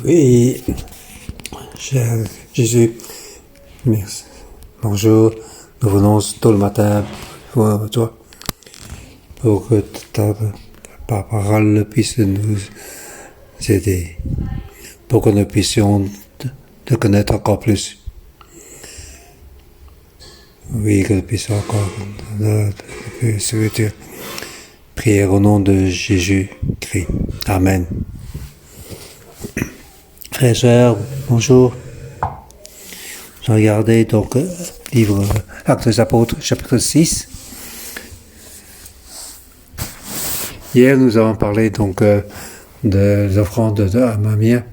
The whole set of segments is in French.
Oui, cher Jésus, merci. Bonjour, nous venons tôt le matin pour toi, pour que ta parole puisse nous aider, pour que nous puissions te connaître encore plus. Oui, que nous puissions encore te prière au nom de Jésus-Christ. Amen. Frères et sœurs, bonjour. Je regardais donc livre Actes des Apôtres, chapitre 6. Hier, nous avons parlé donc de l'offrande à Mamia.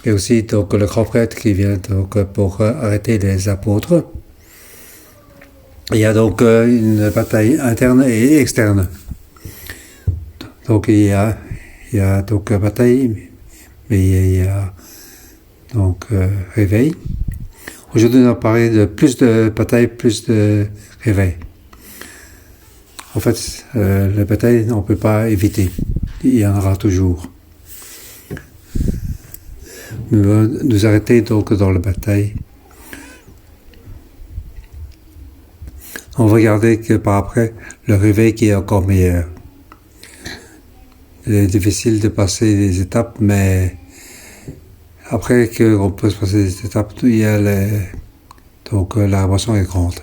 Et aussi donc le grand prêtre qui vient donc pour arrêter les apôtres. Il y a donc une bataille interne et externe. Donc il y a donc bataille, mais il y a donc réveil. Aujourd'hui, on a parlé de plus de bataille, plus de réveil. En fait, la bataille, on ne peut pas éviter. Il y en aura toujours. Nous arrêter donc dans la bataille. On va regarder que par après, le réveil qui est encore meilleur. Il est difficile de passer des étapes, mais après qu'on peut se passer des étapes, il y a donc la révélation est grande.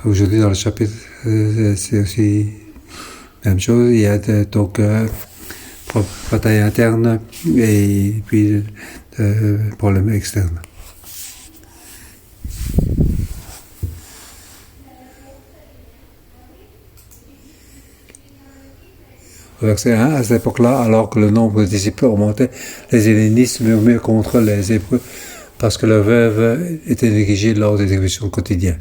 Aujourd'hui, dans le chapitre, c'est aussi la même chose. Il y a donc bataille interne et puis problème externe. Verset 1, à cette époque-là, alors que le nombre de disciples augmentait, les hellénistes murmurent contre les Hébreux parce que leurs veuves étaient négligées lors des exécutions quotidiennes.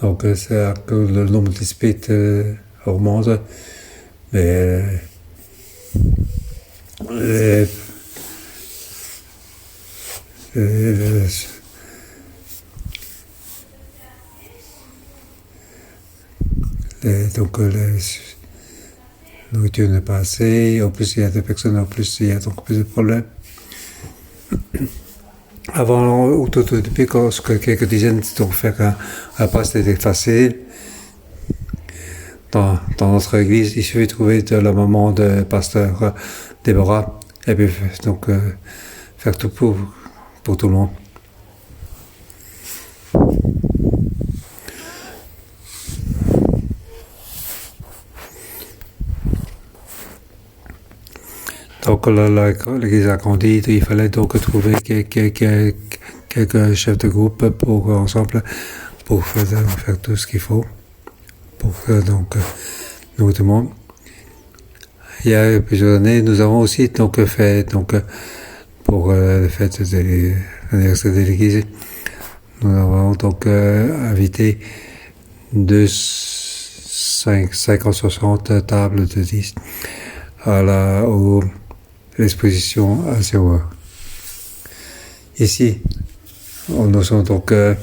Donc, c'est que le nombre de disciples augmente, mais donc la nourriture n'est pas assez, en plus il y a des personnes, en plus il y a donc plus de problèmes. Avant, au tout début, quand quelques dizaines donc faire un pas, c'était facile. Dans notre église, il suffit de trouver de la maman de pasteur Déborah, et puis donc faire tout pour tout le monde. Donc l'église a grandi, il fallait donc trouver quelques chefs de groupe pour ensemble pour faire tout ce qu'il faut pour donc nous tout le monde. Il y a plusieurs années, nous avons aussi donc fait donc pour la fête de l'anniversaire de l'église, nous avons donc invité 560 tables de 10 à l'exposition à Sewa. Ici, nous sommes donc à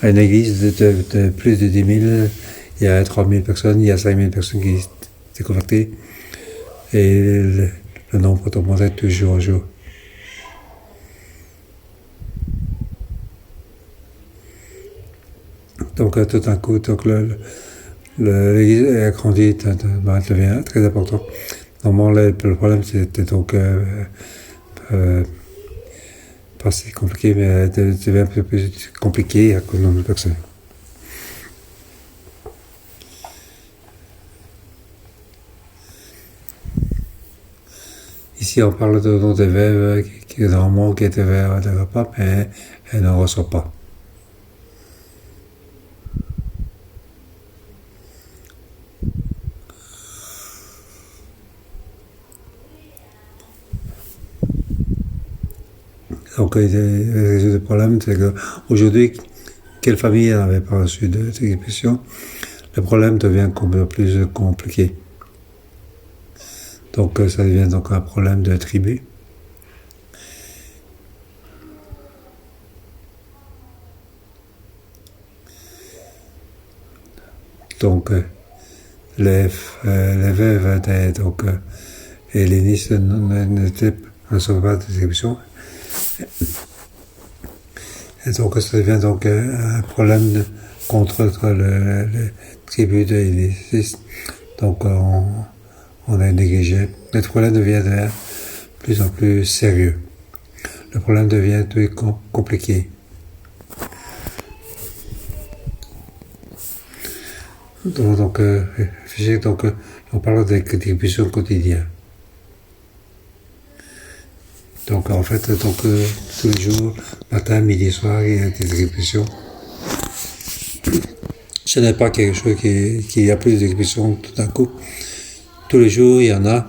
une église de plus de 10 000, il y a 3 000 personnes, il y a 5 000 personnes qui s'est converties, et le nombre augmentait de jour en jour. Donc tout d'un coup, donc l'église a grandi, devient très important. Normalement, le problème c'était donc pas si compliqué, mais devient un peu plus compliqué à cause du nombre de personnes. Ici, on parle de des veuves qui normalement qui étaient vers le repas, mais elles ne reçoivent pas. Donc, le problème, c'est qu'aujourd'hui, quelle famille n'avait pas reçu d'exécution? Le problème devient plus compliqué. Donc, ça devient donc un problème de tribu. donc les veuves donc hellénistes ne sont pas de distribution. Et donc ça devient donc un problème contre les tribus de hellénistes. Donc on a négligé. Le problème devient de plus en plus sérieux. Le problème devient plus compliqué. Donc on parle de distribution quotidienne. Donc en fait, tous les jours, matin, midi, soir, il y a des distributions. Ce n'est pas quelque chose qui a plus de distribution tout d'un coup. Tous les jours, il y en a.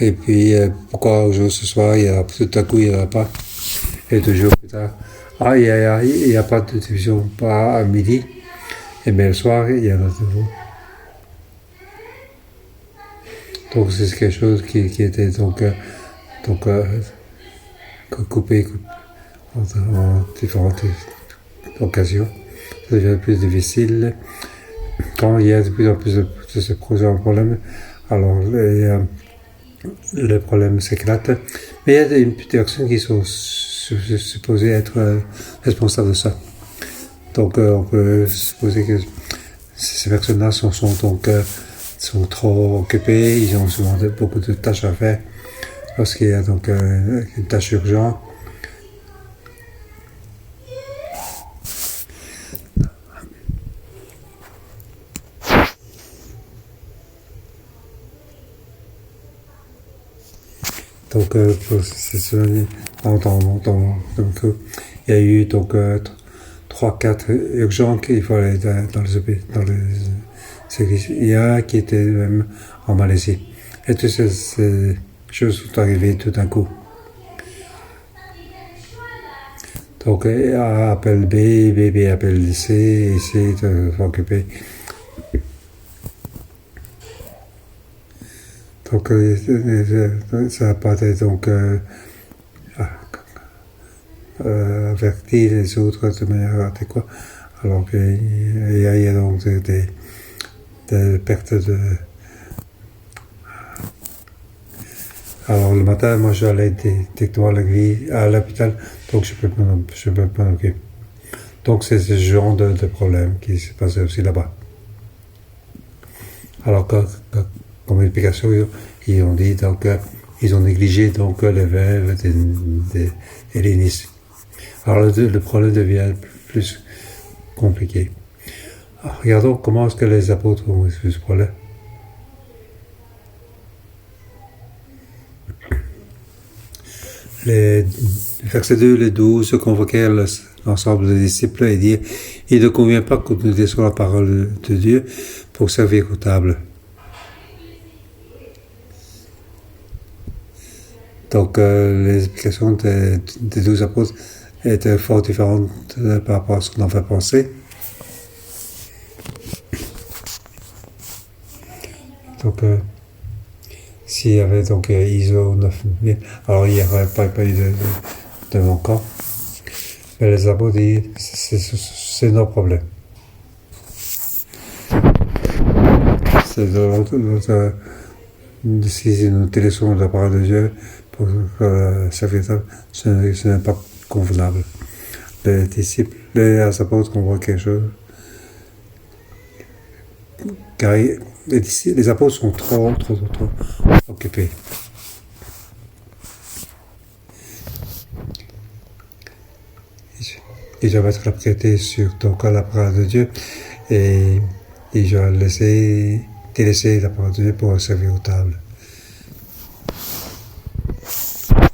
Et puis, pourquoi aujourd'hui, ce soir, tout à coup, il n'y en a pas. Et 2 jours plus tard, il n'y a pas de distribution, pas à midi. Et bien le soir, il y en a toujours. Donc c'est quelque chose qui était coupé en différentes occasions. Ça devient plus difficile. Quand il y a de plus en plus de ce problème, alors le problème s'éclate. Mais il y a des personnes qui sont supposées être responsables de ça. Donc on peut supposer que ces personnes-là sont trop occupées, ils ont souvent beaucoup de tâches à faire. Lorsqu'il y a donc une tâche urgente, donc pour ces semaines, il y a eu 3-4 urgences qu'il faut aller dans les églises. Il y a qui était même en Malaisie. Et toutes ces choses sont arrivées tout d'un coup. Donc A appelle B, B appelle C, et C de s'occuper. Donc ça n'a pas été averti les autres de manière adéquate. Alors qu'il y a donc des pertes de... Alors le matin, moi j'allais directement à l'hôpital, donc je peux m'en occuper. Donc c'est ce genre de problème qui se passait aussi là-bas. Alors comme explication, ils ont dit ils ont négligé les veuves des hellénistes. Alors le problème devient plus compliqué. Alors, regardons comment est-ce que les apôtres ont résolu ce problème. Les versets 2 et 12 convoquèrent l'ensemble des disciples et dirent « Il ne convient pas que nous laissions la parole de Dieu pour servir aux tables. » Donc les explications des 12 apôtres étaient fort différentes par rapport à ce qu'on en fait penser. Donc s'il y avait ISO 9000, alors il n'y aurait pas eu de manquant. Mais les apôtres disent c'est nos problèmes. C'est si nous délaissons la parole de Dieu pour servir ça, ce n'est pas convenable. Les disciples, les apôtres comprennent quelque chose. Car les apôtres sont trop occupés. Ils doivent être apprêtés sur la parole de Dieu et ils doivent délaisser la parole de Dieu pour servir aux tables.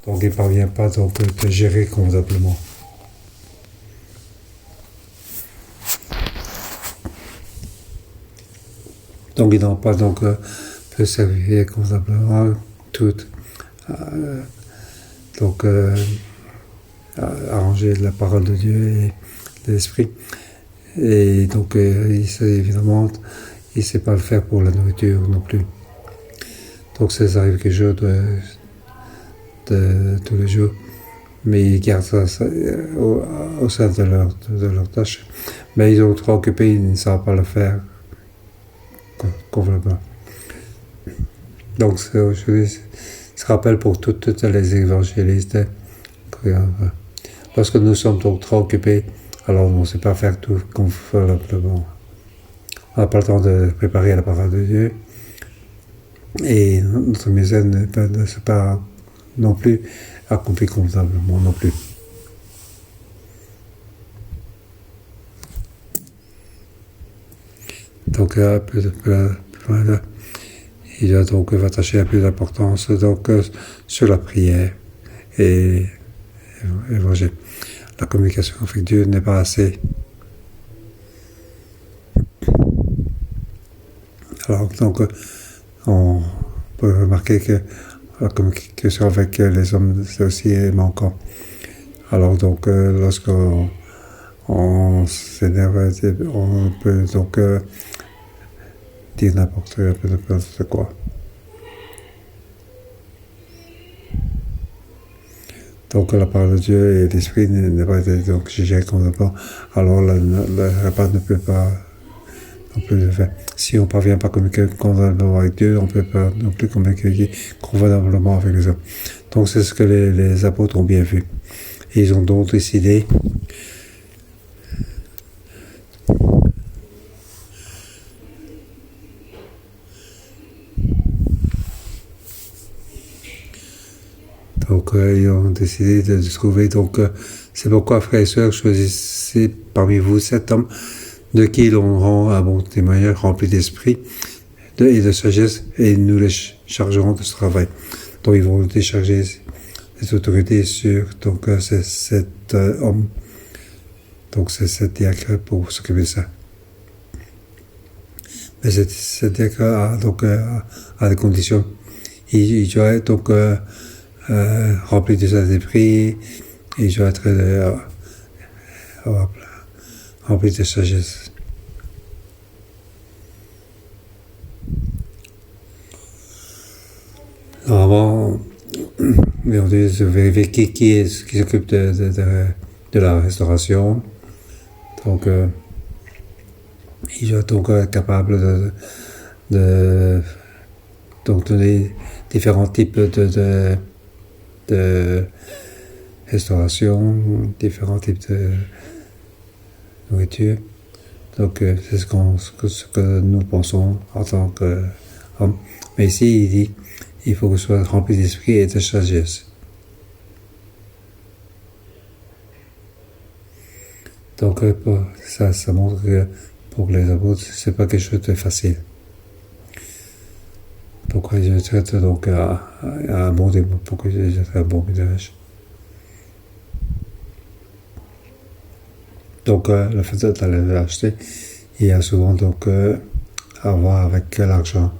Donc ils ne parviennent pas de gérer convenablement. Donc ils n'ont pas de servir convenablement toutes. Arranger la parole de Dieu et de l'esprit. Et donc évidemment, il ne sait pas le faire pour la nourriture non plus. Donc ça arrive quelque chose de tous les jours. mais ils gardent ça au sein de leur tâche. Mais ils sont trop occupés, ils ne savent pas le faire complètement. Donc, aujourd'hui, ce rappel pour toutes les évangélistes. Lorsque nous sommes donc trop occupés, alors on ne sait pas faire tout convenablement. On n'a pas le temps de préparer la parole de Dieu. Et notre misère ne s'est pas non plus accomplie convenablement non plus. Donc, il doit donc attacher un peu d'importance donc, sur la prière et l'évangile. La communication avec Dieu n'est pas assez. Alors, donc, on peut remarquer que la communication avec les hommes, c'est aussi manquant. Alors, donc, lorsqu'on s'énerve, on peut donc dire n'importe quoi. Donc, la parole de Dieu et l'esprit n'est pas donc jugé convenablement. Alors, le repas ne peut pas non plus le faire. Si on ne parvient pas à communiquer convenablement avec Dieu, on ne peut pas non plus communiquer convenablement avec les hommes. Donc, c'est ce que les apôtres ont bien vu. Et ils ont donc décidé ils ont décidé de trouver. Donc, c'est pourquoi, frères et sœurs, choisissez parmi vous 7 hommes de qui l'on rend un bon témoignage rempli d'esprit et de sagesse, et nous les chargerons de ce travail. Donc, ils vont décharger les autorités sur donc, ces 7 hommes, donc ces 7 diacres pour s'occuper de ça. Mais ces diacres a des conditions. Il doit être donc rempli de Saint-Esprit, et je dois être rempli de sagesse. Normalement, on dit vérifier qui s'occupe de la restauration. Donc, il doit donc être capable de donc donner différents types de restauration, différents types de nourriture. Donc, c'est ce que nous pensons en tant qu'homme. Mais ici, il dit, il faut que ce soit rempli d'esprit et de sagesse. Donc, ça montre que pour les apôtres, c'est pas quelque chose de facile. Pourquoi je traite donc un bon démon, pourquoi je traite un bon ménage. Donc, le fait d'aller acheter, il y a souvent donc à voir avec l'argent.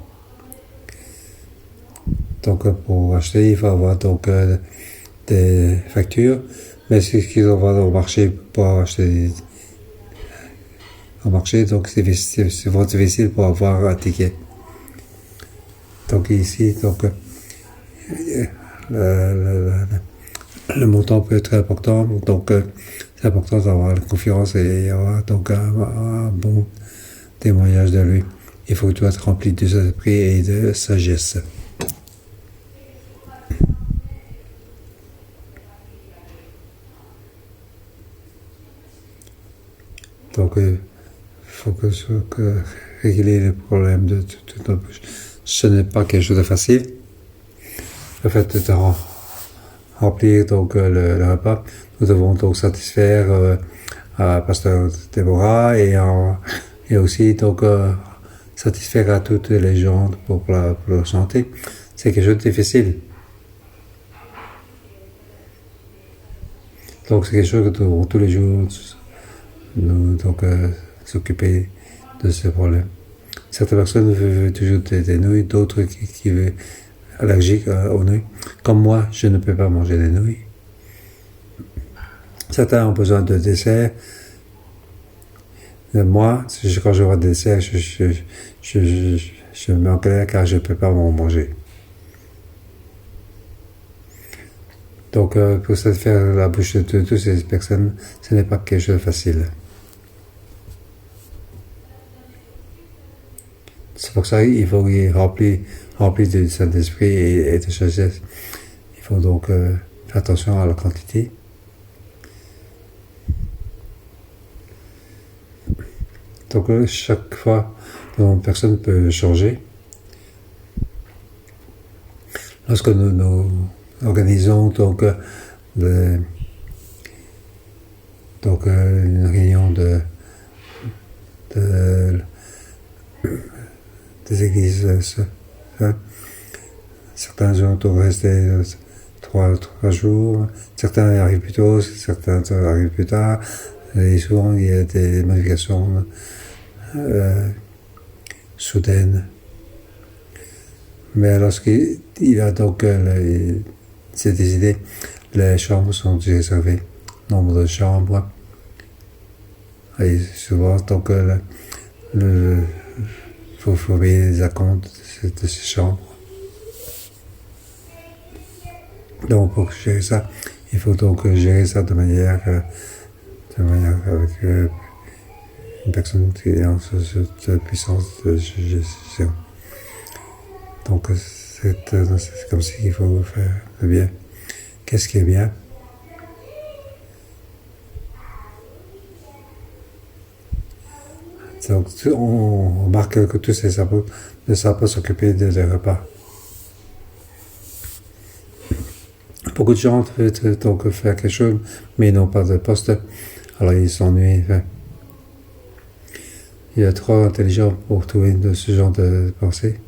Donc, pour acheter, il faut avoir donc des factures, mais c'est ce qu'ils ont au marché pour acheter au marché, donc c'est vraiment difficile pour avoir un ticket. Donc ici, donc, le montant peut être important, donc c'est important d'avoir la confiance et avoir donc un bon témoignage de lui. Il faut que tu sois rempli de esprit et de sagesse. Donc, il faut que régler les problèmes de toute notre bouche. Ce n'est pas quelque chose de facile. Le fait de remplir donc le repas, nous devons donc satisfaire Pasteur Déborah et aussi donc satisfaire à toutes les gens pour leur santé. C'est quelque chose de difficile. Donc c'est quelque chose que nous devons tous les jours nous donc s'occuper de ce problème. Certaines personnes veulent toujours des nouilles, d'autres qui veulent allergiques aux nouilles. Comme moi, je ne peux pas manger des nouilles. Certains ont besoin de dessert. Moi, quand je vois des desserts, je me mets en colère car je ne peux pas m'en manger. Donc, pour satisfaire la bouche de toutes ces personnes, ce n'est pas quelque chose de facile. C'est pour ça qu'il faut qu'il rempli de Saint-Esprit et de sagesse. Il faut donc faire attention à la quantité. Donc, chaque fois, une personne peut changer. Lorsque nous organisons donc une réunion des églises, certains jours doivent rester 3 jours, certains arrivent plus tôt, certains arrivent plus tard, et souvent il y a des modifications soudaines. Mais lorsqu'il y a donc c'est décidé, les chambres sont réservées, nombre de chambres, et souvent donc faut payer les acomptes de ces chambres. Donc pour gérer ça, il faut donc gérer ça de manière avec une personne qui est en cette puissance de gestion. Donc c'est comme ça qu'il faut faire le bien. Qu'est-ce qui est bien? Donc on remarque que tous ces apôtres ne savent pas s'occuper des repas. Beaucoup de gens veulent donc faire quelque chose, mais ils n'ont pas de poste, alors ils s'ennuient. Il y a trop intelligent pour trouver ce genre de pensée.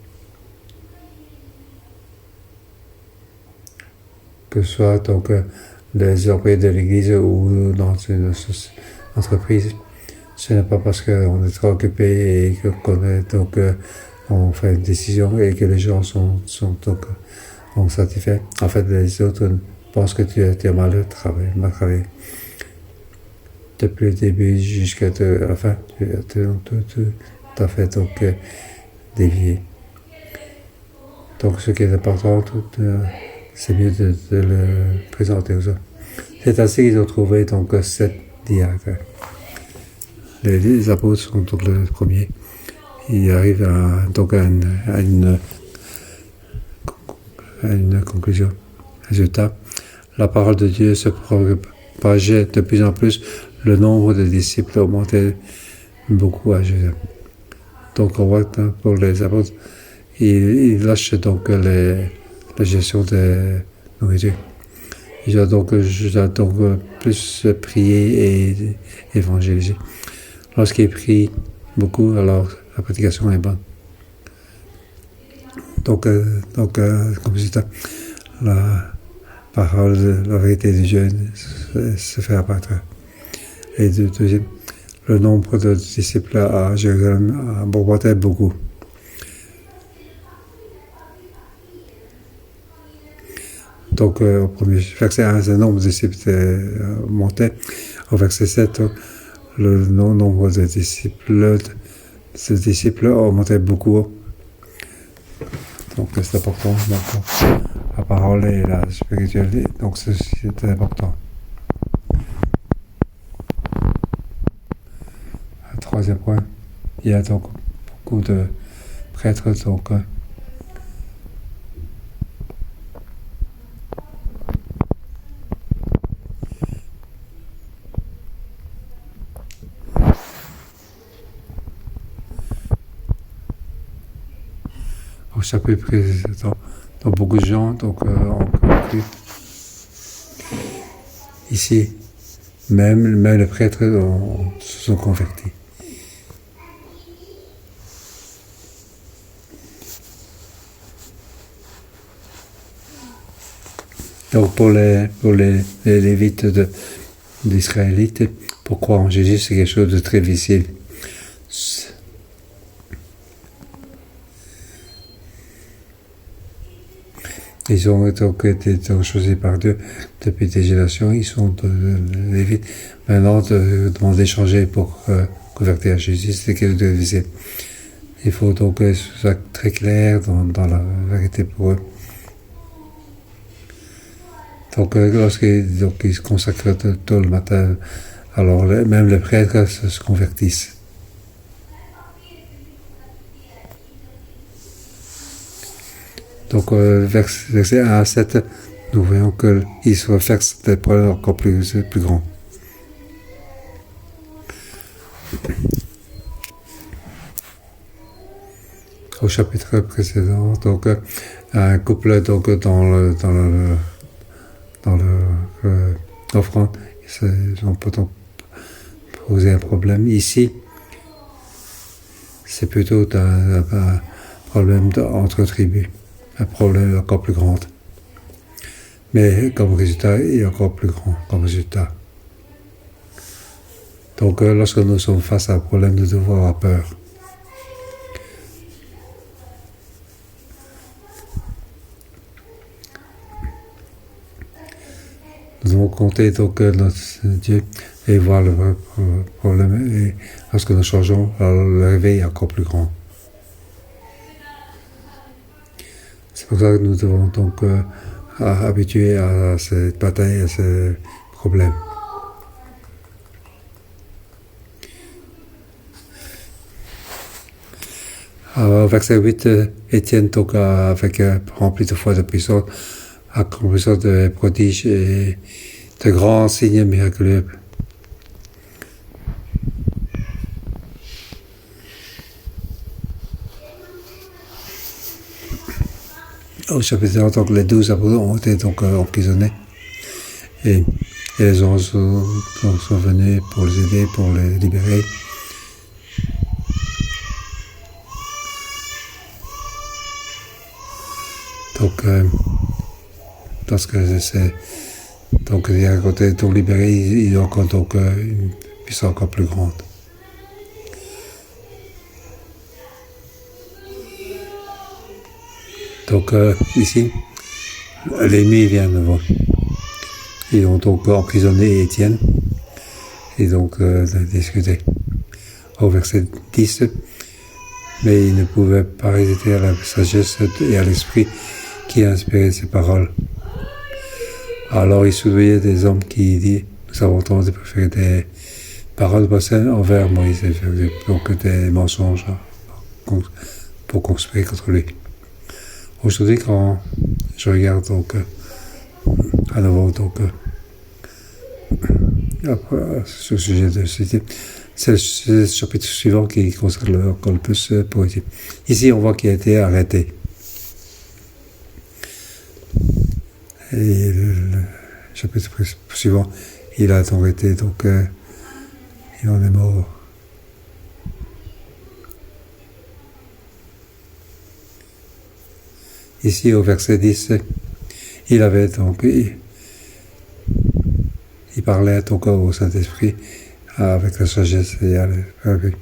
Que ce soit donc les employés de l'église ou dans une entreprise, ce n'est pas parce qu'on est trop occupé et on fait une décision et que les gens sont donc satisfaits. En fait, les autres pensent que tu as mal travaillé. Depuis le début jusqu'à la fin, tu as fait donc dévier. Donc ce qui est important, c'est mieux de le présenter aux autres. C'est ainsi qu'ils ont trouvé donc 7 diacres. Les apôtres sont donc le premier. Ils arrivent à une conclusion. Résultat, la parole de Dieu se propageait de plus en plus. Le nombre de disciples augmentait beaucoup à Jérusalem. Donc on voit pour les apôtres, ils lâchent donc la gestion de nourriture. Ils doivent donc plus prier et évangéliser. Lorsqu'ils prient beaucoup, alors la prédication est bonne. Donc comme je dis, la parole, la vérité de Dieu se fait apparaître. Et deuxième, le nombre de disciples à Jérusalem a augmenté beaucoup. Donc, au premier verset 1, le nombre de disciples montait. Au verset 7, le nombre de disciples augmentait beaucoup. Donc, c'est important. Donc, la parole et la spiritualité, donc c'est important. Troisième point, il y a donc beaucoup de prêtres, donc au chapitre précédent, donc beaucoup de gens ont cru. Ici, même les prêtres se sont convertis. Donc pour les Lévites d'Israélites, pour croire en Jésus, c'est quelque chose de très difficile. Ils ont donc été choisis par Dieu depuis des générations. Ils sont Lévites. Maintenant, demander de changer pour convertir à Jésus, c'est quelque chose de difficile. Il faut donc que ce soit très clair dans la vérité pour eux. Donc, lorsqu'ils se consacrent tôt le matin, alors même les prêtres se convertissent. Donc, versets 1 à 7, nous voyons qu'ils se versent des problèmes encore plus grands. Au chapitre précédent, donc, un couple donc, dans l'offrande, ils peut donc poser un problème. Ici, c'est plutôt un problème entre tribus, un problème encore plus grand. Mais comme résultat, il est encore plus grand comme résultat. Donc, lorsque nous sommes face à un problème, nous devons avoir peur. Nous devons compter donc notre Dieu et voir le vrai problème. Et lorsque nous changeons, alors le réveil est encore plus grand. C'est pour ça que nous devons donc habituer à cette bataille, à ce problème. Alors, verset 8, Étienne, donc, rempli de foi de puissance, accomplissant de prodiges et de grands signes miraculeux. Au chapitre 1, donc, les 12 apôtres ont été donc emprisonnés et les anges sont venus pour les aider, pour les libérer. Donc, lorsque c'est donc il y a un côté donc libéré, il y a encore donc une puissance encore plus grande. Donc ici, l'ennemi vient devant. Ils ont donc emprisonné Étienne et donc discuté. Au verset 10, mais il ne pouvait pas résister à la sagesse et à l'esprit qui a inspiré ces paroles. Alors il soudoyait des hommes qui disent, nous avons entendu préférer des paroles basses envers Moïse, donc des mensonges pour conspirer contre lui. Aujourd'hui, quand je regarde donc à nouveau donc ce sujet de ce type, c'est le chapitre suivant qui concerne encore le plus poétique. Ici, on voit qu'il a été arrêté. Et le chapitre suivant, il a donc été, donc, il en est mort. Ici, au verset 10, il avait donc, il parlait donc au Saint-Esprit avec la sagesse et avec.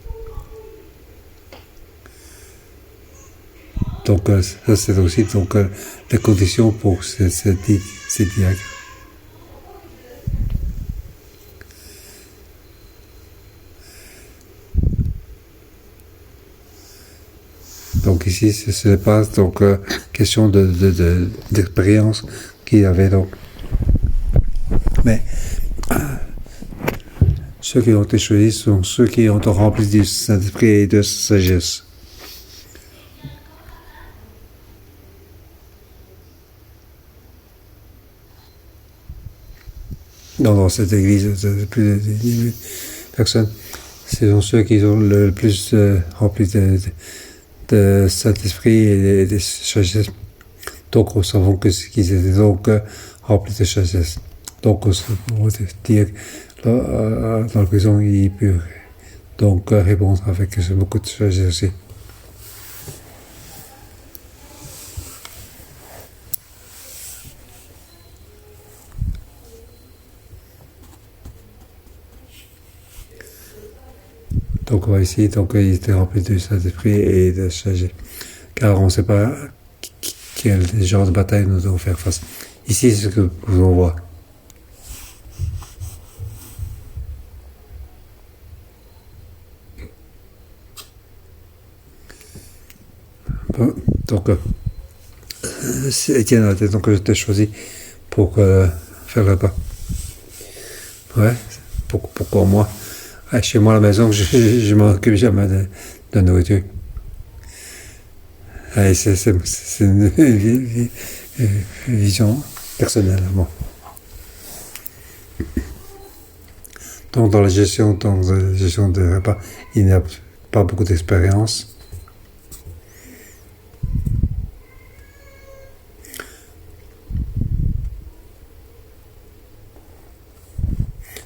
Donc, ça, c'est aussi donc, les conditions pour ces diacres. Donc ici, ce n'est pas donc question d'expérience qu'il avait donc. Mais ceux qui ont été choisis sont ceux qui ont été remplis du Saint-Esprit et de sagesse. Dans cette église de plus de 10 000 personnes, ce sont ceux qui sont le plus remplis de Saint-Esprit et de sagesse. Donc, nous savons qu'ils étaient donc remplis de sagesse. Donc, on peut dire dans la prison, il peut donc répondre avec beaucoup de sagesse aussi. Donc, on voit ici, donc, il était rempli de Saint-Esprit et de sagesse. Car on ne sait pas quel genre de bataille nous devons faire face. Ici, c'est ce que vous voyez. Donc, Étienne a été donc choisi pour faire le repas. Ouais, pourquoi moi? Chez moi à la maison, je m'occupe jamais de nourriture. C'est une vision personnelle. Bon. Donc dans la gestion de repas, il n'y a pas beaucoup d'expérience.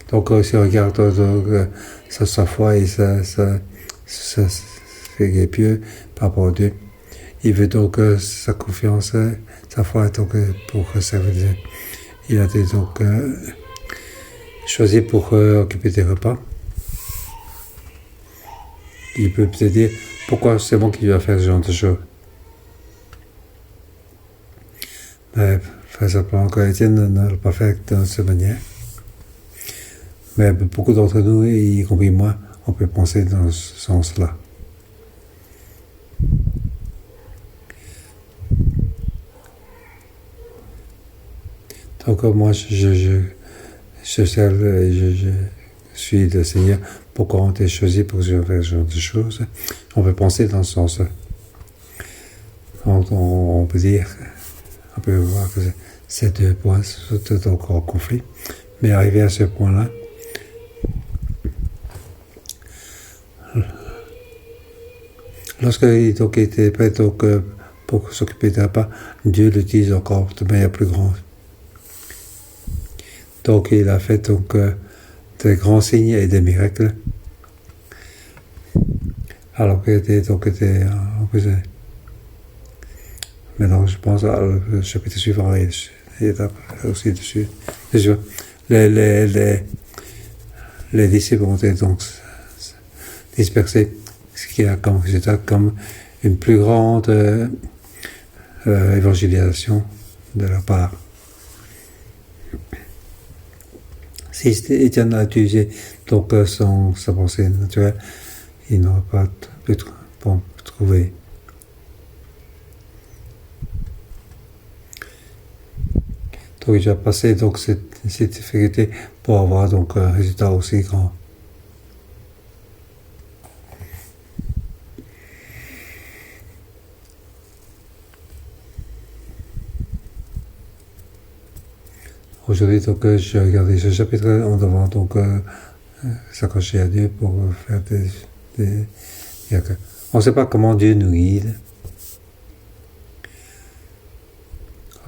Donc si on regarde sa foi et sa fait pieux par rapport à Dieu, il veut donc sa confiance, sa foi donc pour servir Dieu. Il a été donc choisi pour occuper des repas. Il peut peut-être dire pourquoi c'est moi qui vais faire ce genre de choses. Mais Frère simplement que Étienne ne l'a pas fait de cette manière. Mais beaucoup d'entre nous, y compris moi, on peut penser dans ce sens-là. Donc moi, je suis le Seigneur. Pourquoi on t'a choisi pour faire ce genre de choses? On peut penser dans ce sens-là. On peut dire, on peut voir que ces deux points sont encore en conflit. Mais arrivé à ce point-là, lorsqu'il était prêt pour s'occuper d'un repas, Dieu l'utilise encore de manière plus grande. Donc il a fait des grands signes et des miracles. Alors qu'il était emprisonné. Maintenant, je pense le chapitre suivant et aussi dessus. Les disciples ont été donc dispersés, ce qui a comme résultat comme une plus grande évangélisation de leur part. Si Étienne a utilisé donc sa pensée naturelle, il n'aura pas pu trouver. Donc il a passé donc cette difficulté pour avoir donc un résultat aussi grand. Aujourd'hui, donc, je regardais ce chapitre, on devant donc s'accrocher à Dieu pour faire des miracles. On ne sait pas comment Dieu nous guide.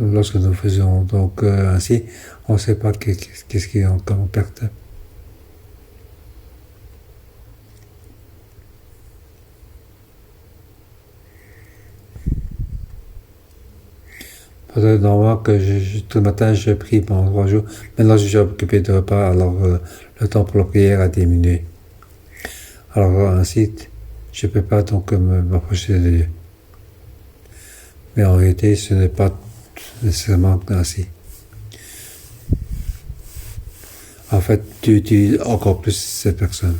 Lorsque nous faisons donc ainsi, on ne sait pas qu'est-ce qui est encore en perte. Peut-être normalement que tout le matin je prie pendant 3 jours. Maintenant je suis occupé de repas, alors le temps pour la prière a diminué. Alors ainsi, je ne peux pas donc m'approcher de Dieu. Mais en réalité, ce n'est pas nécessairement ainsi. En fait, tu utilises encore plus cette personne.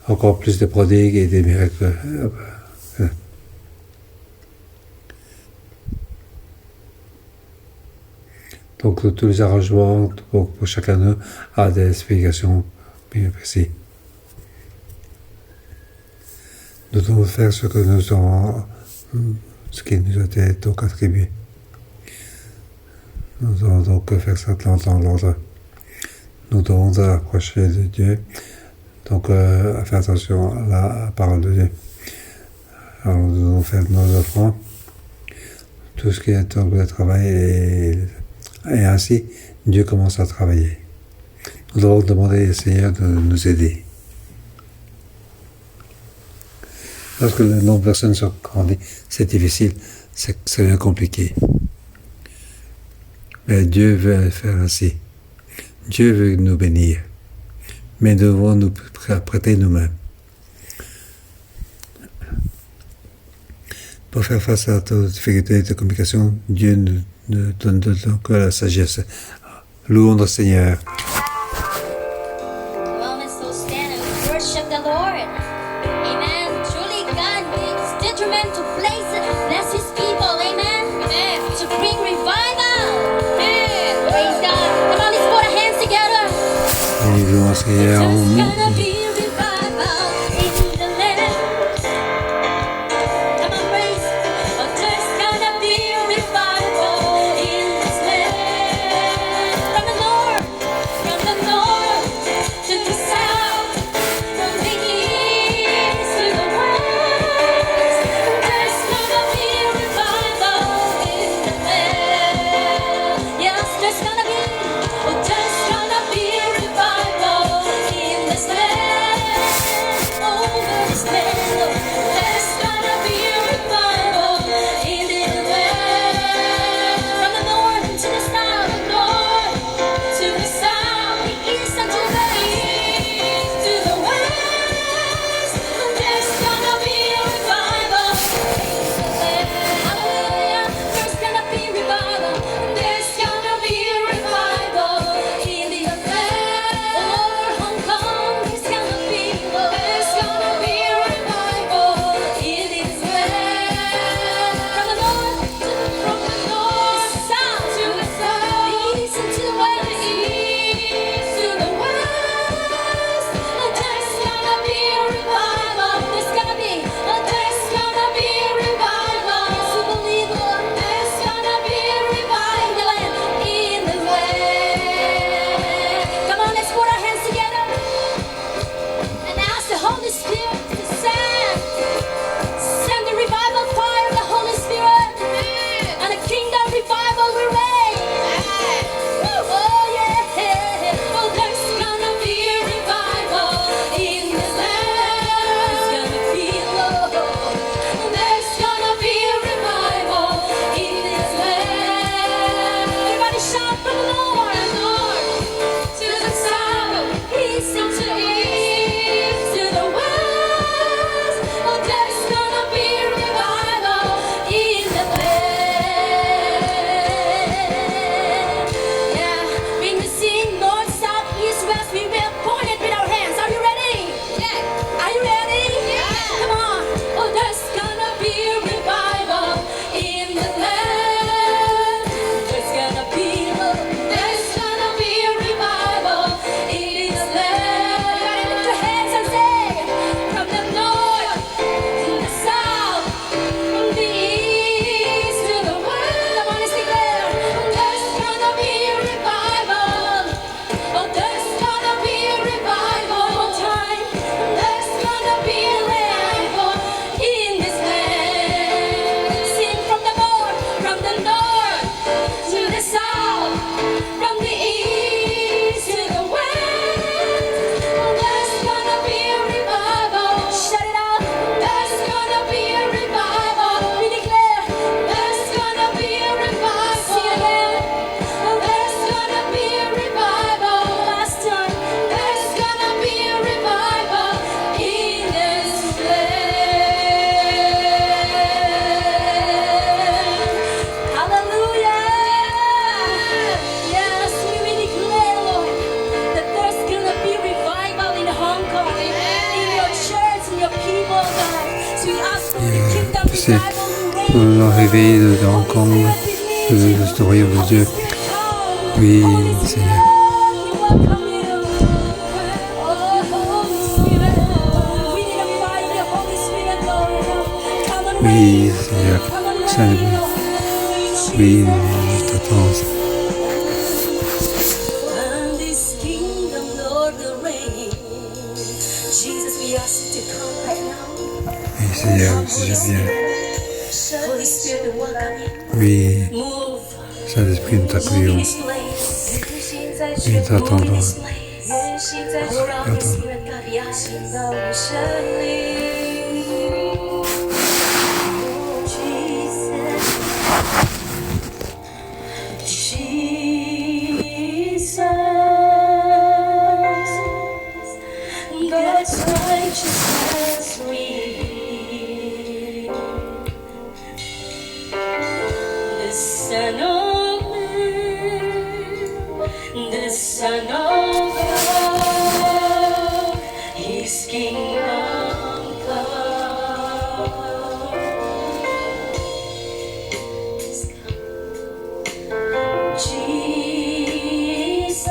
Encore plus de prodigues et des miracles. Donc tous les arrangements pour chacun d'eux a des explications bien précises. Nous devons faire ce qui nous a été donc attribué. Nous devons donc faire ça dans l'ordre. Nous devons nous approcher de Dieu, donc faire attention à la parole de Dieu. Alors nous devons faire nos offrandes, tout ce qui est donc le travail et ainsi Dieu commence à travailler. Nous devons demander au Seigneur de nous aider. Lorsque le nombre de personnes sont grandies, c'est difficile, c'est bien compliqué. Mais Dieu veut faire ainsi. Dieu veut nous bénir. Mais nous devons nous prêter nous-mêmes. Pour faire face à toutes les difficultés de communication, Dieu nous donne donc la sagesse. Louons le Seigneur. Well, let's all stand and worship the Lord. Amen. Truly, God is determined to bless His people. Amen. Amen. To bring revival. Amen. Praise God. Come parce qu'il y a There's un gonna be revival in the land. Come on, praise. Oh, there's gonna be revival in this land. From the north to the south, from the east to the west. There's gonna be revival in the land. Yes, there's gonna be. Oh, there's gonna be revival in this land. Over this land. There's gonna be revival in this land. From the north to the south, to the south, the east and to the east, to the west. There's gonna be revival in the land. Hallelujah. There's gonna be revival. There's gonna be revival in the land. Oh, Hong Kong is gonna be. There's gonna be revival in this land. From the north, south to the south, the east and to the west, to the west. There's gonna be revival. There's gonna be revival. So believe, Lord, there's gonna be revival in the land. Come on, let's put our hands together and ask the Holy Spirit to send the revival fire of the Holy Spirit, and the kingdom revival will reign. Oh yeah, oh there's gonna be a revival in the land. It's gonna be Lord. There's gonna be a revival in this land. Everybody shout from the north to the south, east and to the east, to the west. Oh, there's gonna be a revival in the land. Yeah, when we sing north, south, east, west, we will point it with our hands. Are you ready? Yeah. Are you ready? Yeah. Come on. Oh, there's gonna be a revival in the land. There's gonna be a revival in this land. Everybody lift your hands and say, from the north to the south, from the east to the west. Come on, let's declare. There's gonna be a revival. Oh, there's gonna be a revival. One more time. There's gonna be a revival in this land. Sing from the north to the south, from the east to the west. There's gonna be a revival. Shout it out. There's gonna be a revival. We declare. There's gonna be a revival. Sing it again. There's gonna be a revival. Last time. There's gonna be a revival in this land. Hallelujah. Yes, we declare, Lord, that there's gonna be revival in Hong Kong, in your church, in your people, God. So we ask for the kingdom c'est revival to reign. l'arrivée de Hong Kong, du royaume de Dieu. Oui, Seigneur. Oui, Seigneur. Salut. Oui, je t'attends. And this kingdom, Lord, will reign. Jesus, we ask you to come right now. Oui, Seigneur, je viens. Holy Spirit, welcome you. Oui, Move. Saint-Esprit, nous Move in t'accueillons. this place. Oui, nous Move in t'attendons. this place. Pour our Spirit, God, yes. Jesus, God's righteousness reign. The Son of Man, the Son of God, His kingdom come. Jesus,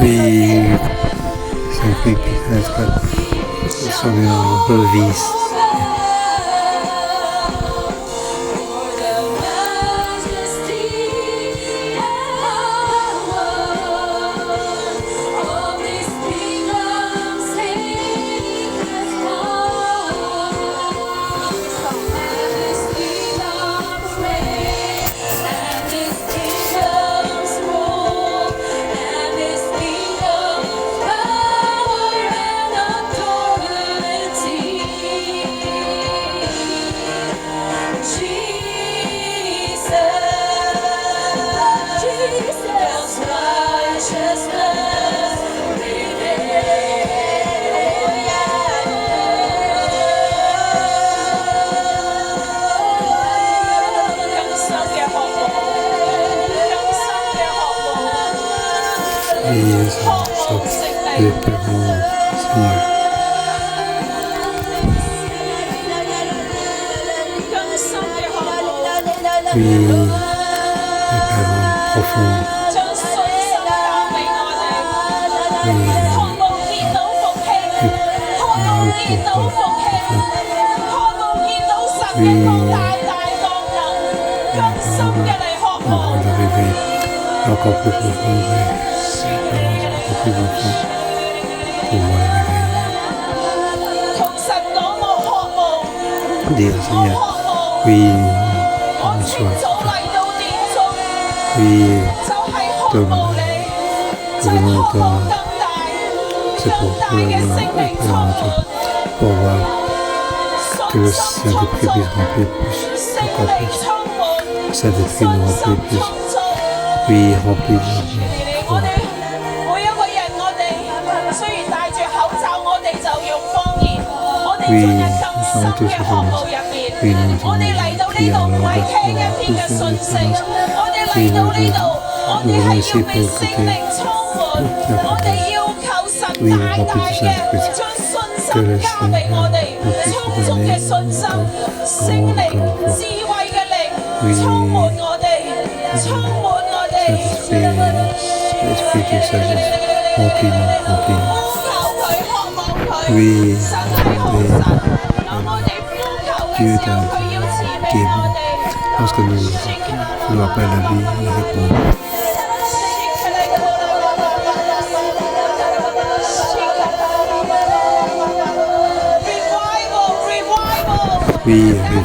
Oui, c'est un truc peut-être sur une revise. Le Père, Seigneur. Oui, le Père profond. Oui, on va l'arriver encore plus profond, encore plus profond. Pour voir le réveil. Dis au Seigneur, oui, bonsoir. Oui, donne-moi. C'est pour voir que le Saint-Esprit puisse remplir plus, encore plus. Le Saint-Esprit nous remplit plus. Oui, remplit plus. Oui, nous sommes tous ensemble. Oui, nous devons prier en langue pour plus de différence. Oui, nous voulons ici pour écouter la parole. Oui, remplis du Saint-Esprit. Que le Seigneur nous puisse donner encore. Oui, Saint-Esprit, Esprit de sagesse, remplis-nous. Oui, Dieu qui est bon. Lorsque nous appelle la vie, il répond. Oui,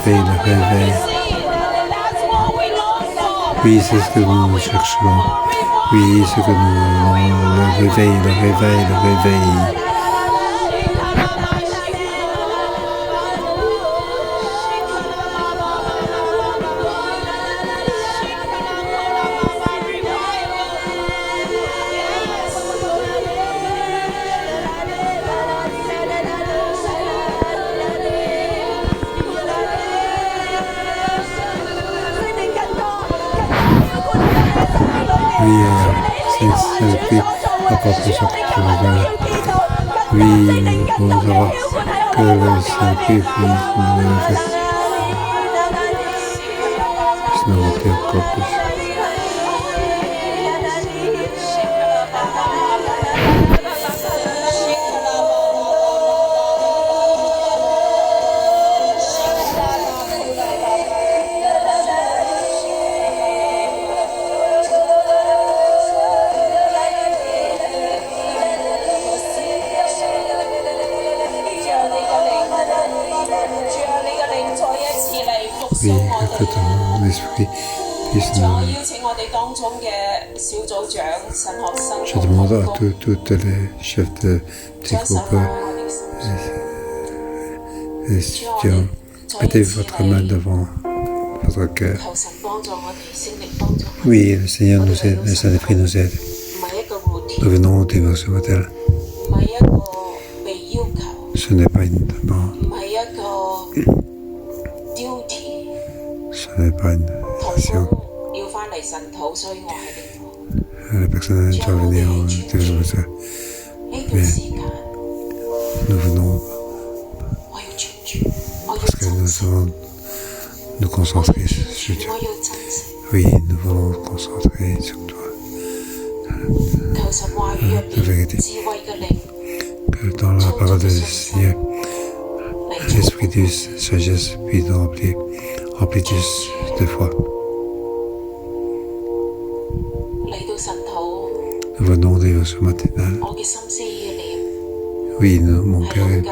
réveille. Oui, c'est ce que nous cherchons. Oui, ce que nous voulons, le réveil. Oui, Saint-Esprit, encore plus sur oui, pour savoir que le Saint-Esprit puisse nous remplir encore plus. Oui, que ton esprit puisse nous... Je demande à tous les chefs de petits groupes et étudiants, mettez votre main devant votre cœur. Oui, le Seigneur nous aide, le Saint-Esprit nous aide. Nous venons au dimanche ce matin. Ce n'est pas une demande. Ce n'est pas une action. La personne doit venir au dimanche. Mais nous venons parce que nous devons nous concentrer sur Dieu. Oui, nous voulons nous concentrer sur toi. la vérité. Que dans la parole de Seigneur, l'esprit de sagesse puis rempli de foi. Nous venons de ce matin. Oui, mon cœur est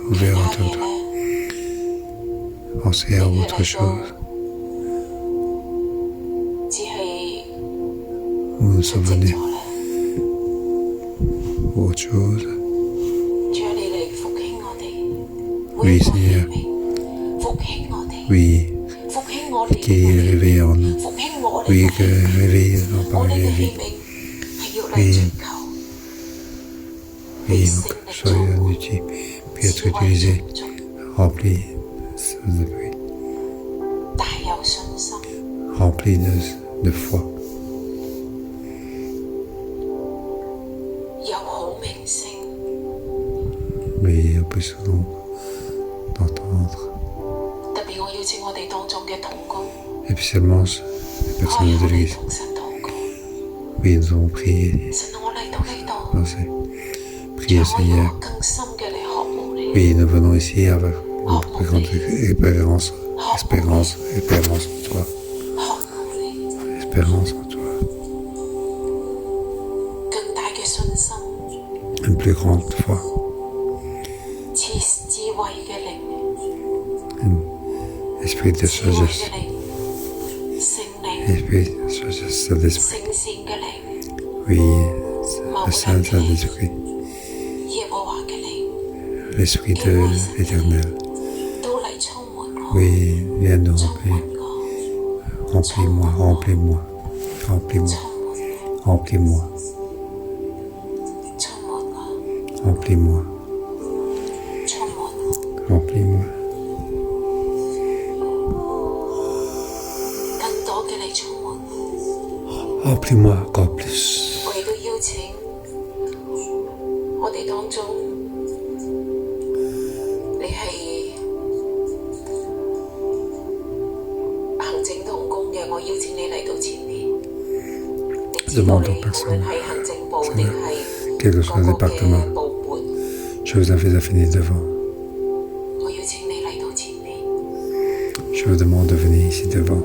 ouvert autour de toi. Penser à autre chose. Nous sommes venus pour autre chose. Oui, Seigneur. Oui, qui réveille en nous. Oui, que réveille en parole de vie. Oui, oui, soyez inutiles, puis être utilisé, rempli rempli de foi. Oui, on peut souvent d'entendre. Et puis seulement les personnes de l'Église. Oui, nous avons prié. Priez, Seigneur. Oui, nous venons ici avec une plus grande espérance en toi. Espérance en toi. Une plus grande foi. Esprit de sagesse. Esprit de sagesse, Saint-Esprit. Oui, le Saint-Esprit. L'Esprit de l'Éternel. Oui, viens nous remplir. Remplis-moi, remplis-moi, remplis-moi, remplis-moi, remplis-moi, remplis-moi. Remplis-moi encore plus. Demande aux personnes, Seigneur, quel que soit le département, je vous invite à finir devant. Je vous demande de venir ici devant.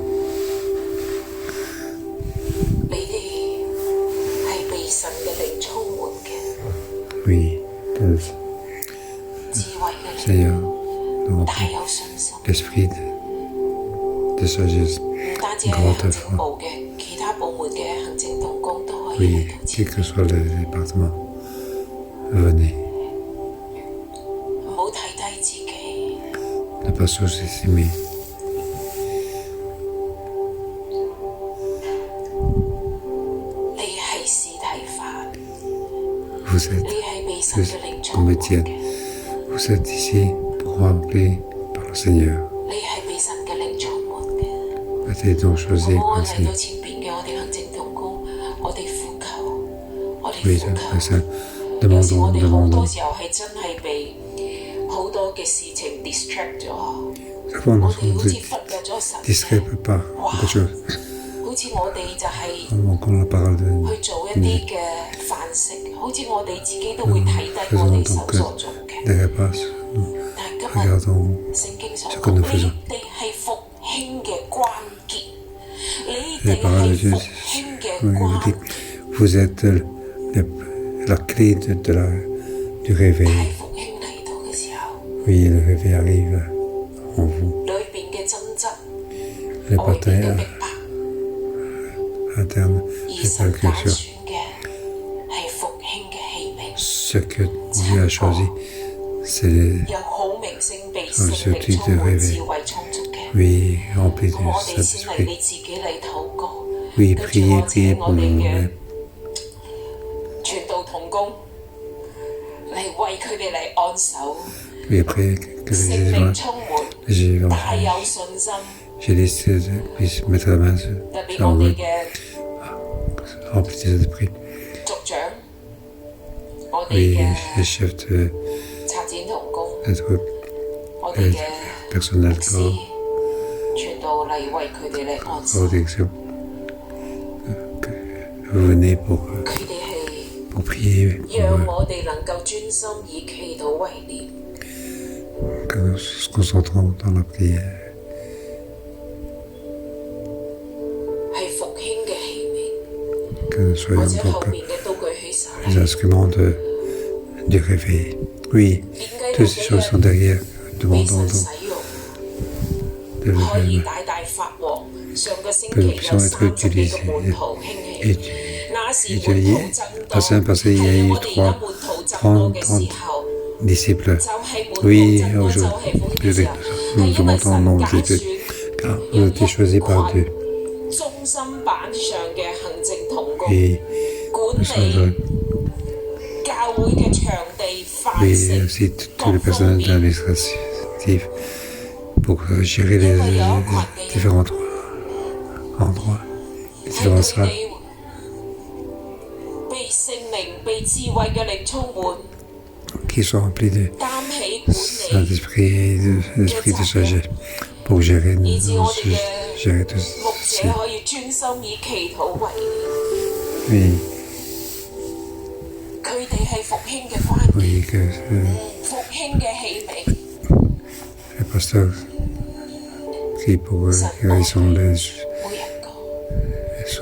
Oui, Seigneur, nous remplis l'esprit de sagesse, grande foi. Oui, quel que soit le département, venez. Ne pas sous-estimer. Vous êtes comédienne. Vous êtes ici pour remplir par le Seigneur. Vous êtes donc choisi par le Seigneur. Oui, c'est ça. Demandons. Souvent, nous sommes distraits par beaucoup de choses. On manque la parole de Dieu. Faisons donc des repas. Nous regardons ce que nous faisons. Les paroles de Dieu, dit, vous êtes la clé du réveil. Oui, le réveil arrive en vous. Les batailles internes, les percussions. Ce que Dieu a choisi, c'est l'outil de réveil. Oui, rempli de Saint-Esprit. Oui, priez pour nous-mêmes. Oui, après que les évangélistes puissent mettre la main sur eux, remplis de Saint-Esprit. Oui, les chefs de troupe, le personnel corps, protection, vous venez pour 佢哋係 prier, 讓我哋能夠專心以祈禱為念， que nous se concentrons dans la prière, 係復興嘅器皿， que nous 或 soyons 者後 donc 面嘅都舉起手 les instruments du réveil. Oui, toutes ces choses sont derrière. 俾 Demandons 神 donc 使用， de 可以 le 大大發旺。上個星 que nous 期有 puissions être 30幾個 utilisés. 門徒興 Et, 起，那時 et 門 Dieu, 徒增多， la semaine passée, il y a 係 eu 我哋而家門徒增多嘅時候。 disciples. 就係門徒 Oui, 增多，就 aujourd'hui, 係復興嘅時候， nous 係因為 demandons le nom 神 de 揀 Dieu, 選 car vous avez été choisis par Dieu. 中心板上嘅行政同工， Et 管 nous sommes 理教會嘅場地、飯 oui, 食 aussi 各 tous les 方 personnels 面。 administratifs pour gérer les différents endroits, les 喺 différentes 佢 salles, 哋被聖靈、被智慧嘅靈充滿， qui soient remplis de 擔起管理， Saint-Esprit et de l'esprit de sagesse pour gérer, 以致我哋嘅 gérer tout 牧者 ceci. 可以專心以祈禱為念。 Oui, 佢哋係復興嘅關鍵， oui, que 復興嘅器皿。 les pasteurs qui pour eux, ils sont 每一個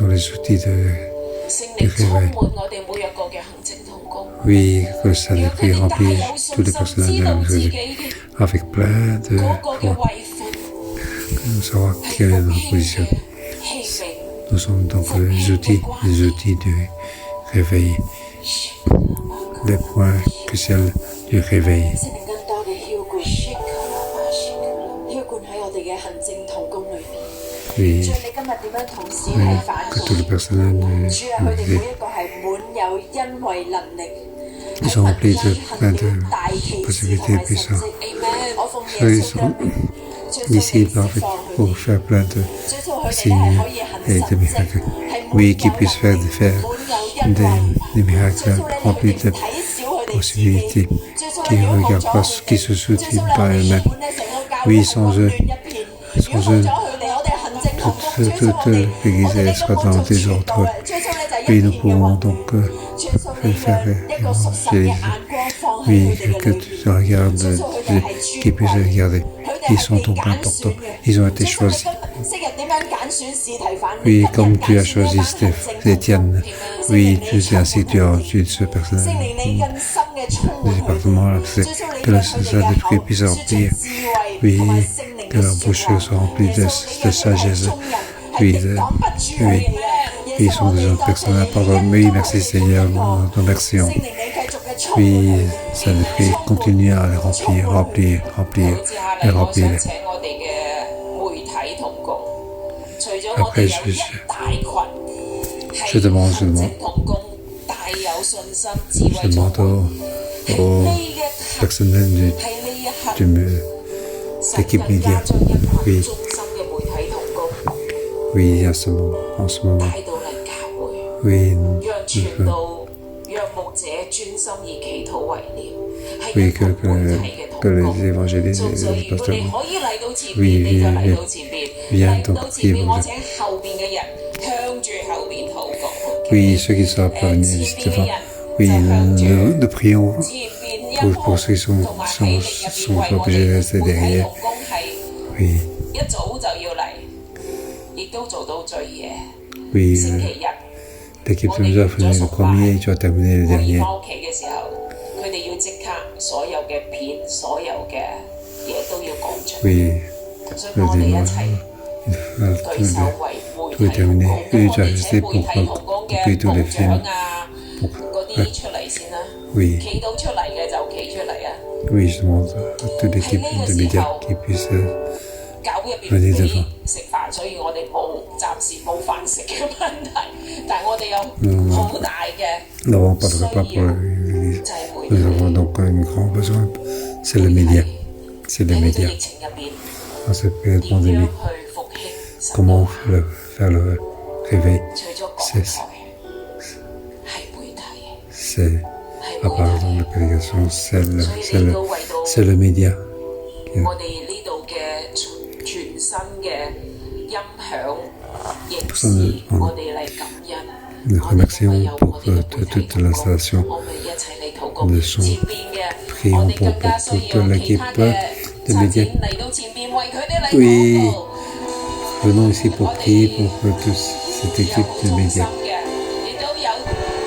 les outils de 聖靈充滿我哋每一個嘅行政同工， oui, que le 讓 Saint-Esprit 佢哋大 remplit 有 tous 信 les 心， personnels 知 de 道 la 自己 vie 嘅 avec plein de 嗰個嘅 foi, 位份 de savoir 係 quelle est 復 notre 興 position. 嘅器皿。 Nous sommes donc les outils du réveil, les points cruciaux du réveil. 聖靈更多嘅澆灌，澆灌喺我哋嘅行政同工裏邊。 Oui, 主啊，你今日點樣同事 oui, 係反 que tout le 叛？ personnel 主啊，佢哋每一個係滿有恩惠能力， ils sont remplis de 行 plein 了 de 大奇事同 possibilités 埋神 puissantes. 蹟。Amen。我奉 Eux, 耶 ils 穌 sont 嘅名，主啊， ici 求你釋放 pour 佢哋。 faire plein de 主啊，佢哋咧 signes 係可以行 et de 神蹟， miracles. 係 Oui, qu'ils puissent faire 滿有恩惠。 des miracles remplis de possibilités, qui ne regardent pas, qui se soutiennent pas eux-mêmes. Oui, sans eux, toute l'Église elle sera dans le désordre. Oui, nous pouvons donc faire évangéliser. Oui, que tu regardes, qu'ils puissent regarder. Ils sont donc importants. Ils ont été choisis. Oui, comme tu as choisi Étienne. Oui, c'est ainsi que tu as ce personnage. Le département, c'est que le Saint-Esprit puisse remplir. Oui, que leur bouche soit remplie de sagesse. Oui, oui. Ils sont des autres personnes. Pardon, oui, merci Seigneur, nous remercions. Oui, Saint-Esprit continue à les remplir et remplir. Après, je demande au personnel de l'équipe média. Oui, oui, en ce moment. Oui, oui, que les évangélistes et les pasteurs, oui, viennent donc prier pour eux. Oui, ceux qui ne sont pas venus juste devant, oui, nous prions pour ceux qui sont pas obligés de rester derrière. Oui. Oui, l'équipe nous a fait le premier et tu as terminé le dernier. Oui, le dimanche, tout est terminé. Et tu as resté pour couper tous les films. Oui. Oui, je demande à toute l'équipe de médias qui puisse venir devant. Nous n'avons pas de repas pour l'église. Nous avons donc un grand besoin. C'est le média. C'est les médias. Dans cette période pandémique, comment faire le réveil? C'est à part dans la prédication, c'est le média. Nous remercions pour toute l'installation 我哋一齊嚟禱告。 de son. 前邊嘅， Prions 我哋 pour 更加需 toute 要 l'équipe 其他嘅 de 策 médias. 展嚟到前邊為佢哋嚟 Oui. 禱告。 Venons ici pour prier pour toute cette équipe de 有忠心 médias. 嘅，亦都有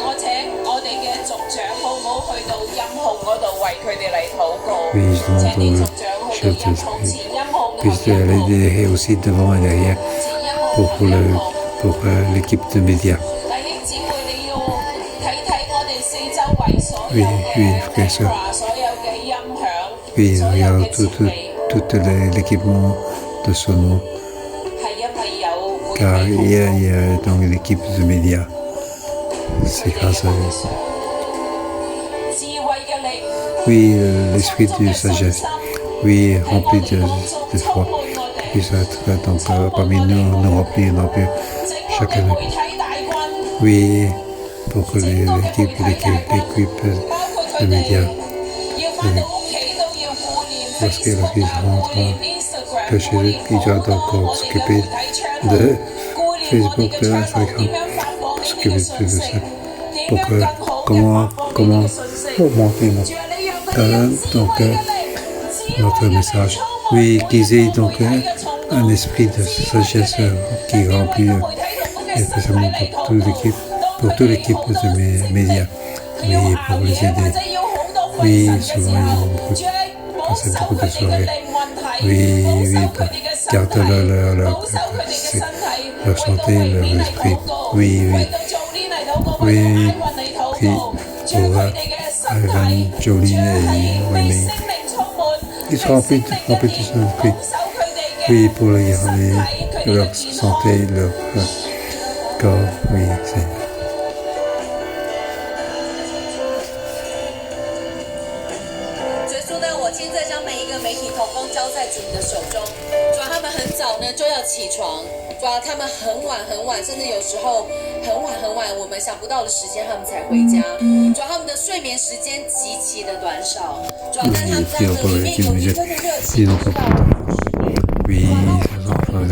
我請我哋嘅族長好唔好去到音控嗰度為佢哋嚟禱告。 Oui, je 請啲 demande 族 au 長去 chef 到 de 音控前音控後 puisse 音 aller 控 derrière aussi devant et derrière 前音控 pour, 後音控。 l'équipe de médias. 弟兄姊妹，你要睇我哋四周圍所有 Oui, 嘅 oui, frère et sœur. camera，所有嘅音響， Oui, 所有 regarde 嘅設備， tout l'équipement de sonos, 係因為有會 car 喺 il y a donc l'équipe de médias. C'est grâce à eux. 智慧嘅力， Oui, l'esprit de sagesse. Oui, rempli de foi. Puisse être donc parmi nous remplir chacun. 媒體大軍， Oui, pour que l'équipe de médias, 要翻到屋企都要顧念 lorsqu'ils Facebook 啊，顧 rentrent, 念 Instagram， que chez 顧 eux, 念 ils doivent donc s'occuper de Facebook, de Instagram, s'occuper de ça, pour que comment augmenter notre message. Oui, qu'ils aient donc un esprit de sagesse qui remplit spécialement pour toute l'équipe de médias, oui, pour les aider. Oui, souvent ils ont passé beaucoup de soirées. Oui, pour garder leur santé, leur esprit. Oui, puis pour Ivan, Jolene et Winnie. Ils sont remplis de son esprit. Oui, pour garder leur santé, leur corps. Oui, c'est. 主耶稣呢，我现在将每一个媒体同工交在主你的手中。主啊，他们很早呢就要起床，主啊，他们很晚，甚至有时候很晚，我们想不到的时间他们才回家。主啊，他们的睡眠时间极其的短少。主啊，但他们在里面有一份的热情，知道 Oui, ces enfants là,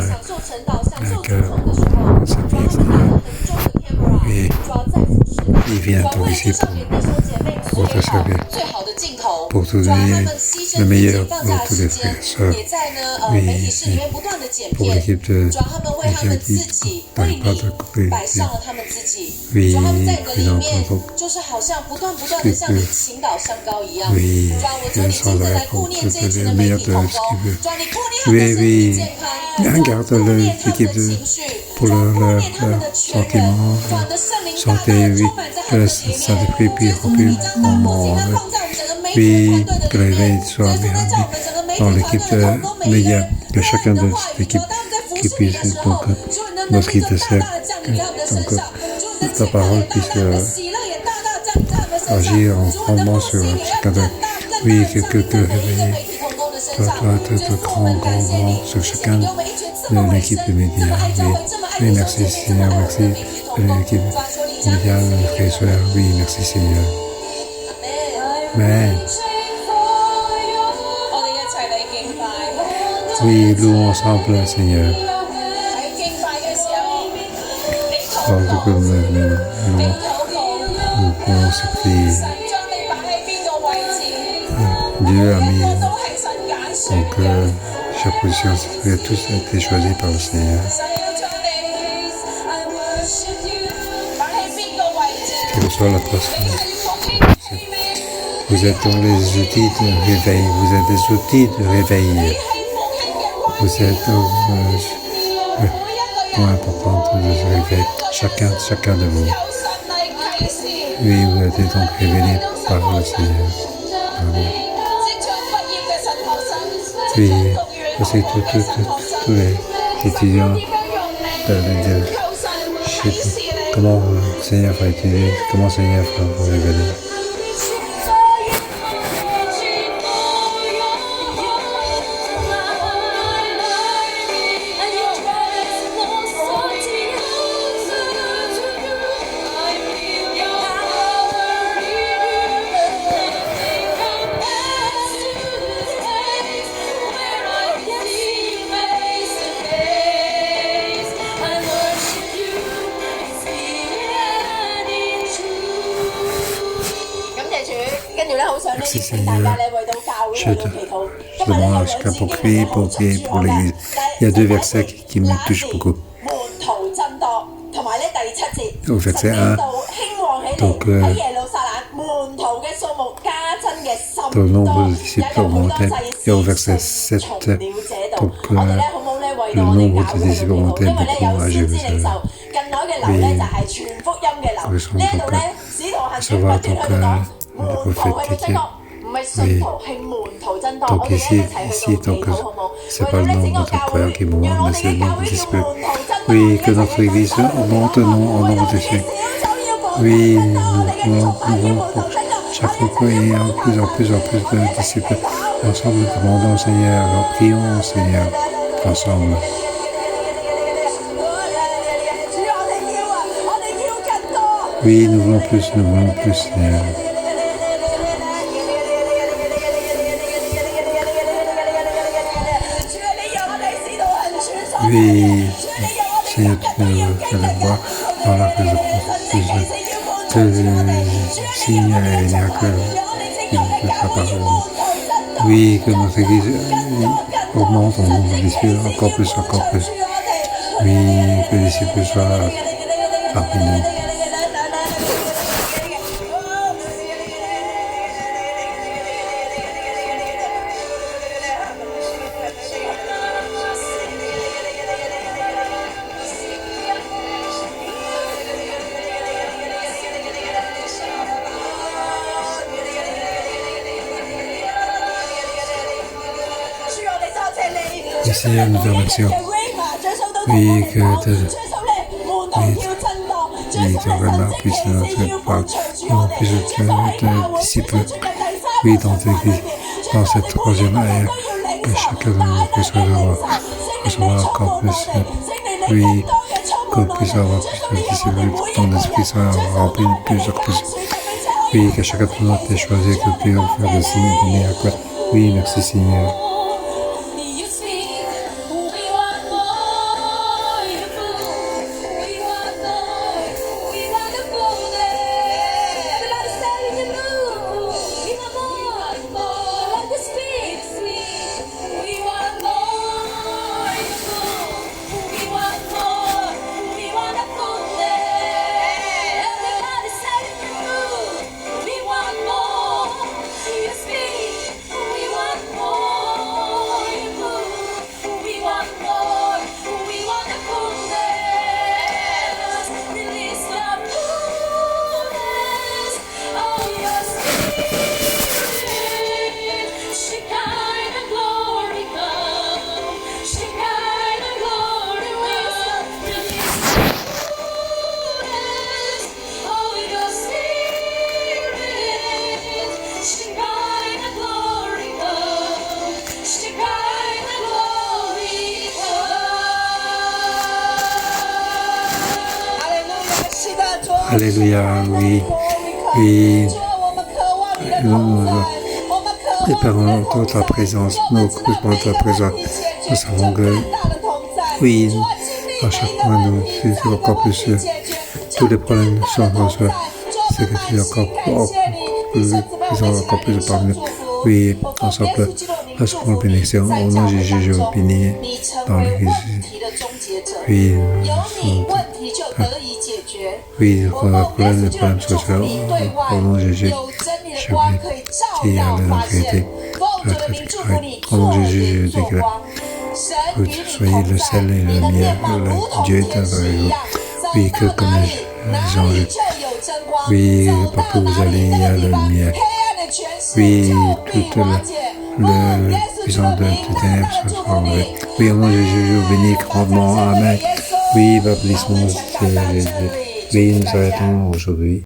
享受晨祷、享受主场的时候，他们带了很重的 camera， 主要在服侍。 ils viennent donc ici 上给弟兄姐妹 pour te servir, 最好的镜头， pour te 主啊，他 donner 们牺牲 le 自己 meilleur 放 pour 下的 tous 时 les 间 frères et，sœurs. 也在呢 Oui, 媒体室里面不断的剪 Pour 片。 l'équipe de 主啊，他们为他们自己，为 n'arrive pas de 你 couper. 摆上了他们自己。 Oui, 主啊，他们在你的里 ils 面 ont，就是好像不断的向你倾倒香膏一样。 Oui, 主啊，我求你 ils 亲 sont 自 là 来 pour 顾念这一 te 群 donner 的 le 媒 meilleur 体 de 同 ce 工 qu'ils veulent. 主啊，你顾念他们的 Oui, 身体 oui. 健康， Regarde 顾念他们 l'équipe 的 de 情绪， pour 主啊， leur, 顾 leur, 念他们的 leur 全人， sentiment, 主啊，你的圣灵大 santé, 大 oui, 充满在他 que 们 le 的里面。 Saint-Esprit 主耶 puisse 稣，你 remplir 将大 en 幕请他 moi. 放在我们整个媒体 Oui, 的团队 que 的里 les 面。 veilles 主 soient 耶稣在叫我 bien 们整个媒体 dans 团 l'équipe 队的 de 同工每一个 médias, 人， que chacun 你 de 的话 cette 语，主 équipe 啊，当他们在服 qui 侍你 puisse 的时候， donc 主啊，你的能力 lorsqu'ils 就 te 大 servent, 大的降临在他们的身 donc 上，主啊，你的 ta 健康 parole 也大 puisse 大的喜乐也大大降临在他们的身上， agir en 主啊，你的 grandement 复 sur 兴也要 chacun 更 d'eux. 大更 Oui, 大的 que 降临在每一个 réveiller 媒体同工的身 toi, 上。 toi, 主耶 de 稣，我们感谢你， sur 谢谢 chacun 你给我们一群这 de 么委 l'équipe 身、 de 这么 médias. 爱教 Oui, 会、这么爱 oui 弟兄 merci 姐妹、这么 Seigneur, 爱我们的 merci 媒体同 de 工。 l'équipe 主啊，求你加给 médias, 我们 frères et sœurs. Oui, merci Seigneur. 阿门。 Amen. 我哋一齊嚟敬拜。 Oui, louons ensemble Seigneur. 喺敬拜嘅時候，你禱 Parce 告， que nous 你 louons, 禱告， nous pouvons se prier. 神將你擺喺邊個位置， Dieu a 每一 mis 個都係神揀選 donc 嘅。 chaque position, tous a été choisi par le Seigneur. 神要將你擺喺邊個位置， Quelle que soit la place. 你係奉獻器皿， Vous êtes dans les outils de réveil. Vous êtes des outils de 你 réveil. 係復興嘅關 Vous 鍵。 êtes 每一個 point 人 important de ce réveil. Chacun de vous. 由神嚟啟示， Oui, vous êtes donc révélés par le Seigneur. Amen. 即將畢業嘅神學生，即 Oui, 將讀完 aussi 學嘅神學 tous 生， les étudiants 點樣用你？ de 求神 je 啟 sais 示 pas 你。 comment le Seigneur va utiliser, comment le Seigneur va vous révéler. I worship you, it's Merci Seigneur. Je demande à chacun pour prier pour l'Église. Il y a 2 versets qui me touchent beaucoup. Au verset 1, donc le nombre de disciples augmentait. Et au verset 7, donc le nombre de disciples augmentait beaucoup à Jérusalem. Oui, savoir donc le prophétique. Oui. Donc ici donc c'est pas le nombre de croyants qui monte, mais c'est le nombre de disciples. Oui, que notre Église augmente en nombre de disciples. Oui, nous voulons pour chaque fois qu'il y a plus de disciples. Ensemble, nous demandons au Seigneur, alors prions au Seigneur ensemble. Oui, nous voulons plus, Seigneur. Oui, Seigneur, tu nous fais le voir dans la plus signes et miracles de ta parole. Oui, que notre Église augmente en nombre de disciples encore plus. Oui, que les disciples soient parmi nous. Et Seigneur, nous te remercions. Oui, que de vraiment puisse notre part, nous puisse de disciples, oui, dans cette 3e ère, que chacun de nous puisse recevoir encore plus, oui, qu'on puisse avoir plus de disciples, que ton esprit soit rempli de plus. Oui, que chacun de nous ait choisi que nous puissions faire des signes et des miracles. Oui, merci Seigneur. Alléluia, oui. Nous espérons toute ta présence, nous croyons ta présence. Nous savons que, oui, à chaque fois, nous faisons encore plus. Tous les problèmes sont reçus. C'est que tu es encore plus parmi nous. Oui, ensemble, recevons la bénédiction. Au nom de Jésus, je vous bénis dans l'Église. Oui, le problème soit fait. Au nom de Jésus, je prie qu'il y a la vérité. Au nom de Jésus, je déclare que vous soyez le sel et le miel, le Dieu est avec vous. Oui, que comme les anges, oui, partout où vous allez, il y a le miel. Oui, toute le puissance de ténèbres soit enlevée. Oui, au nom de Jésus, je vous bénis grandement. Amen. Oui, baptisme, oui, nous arrêtons aujourd'hui.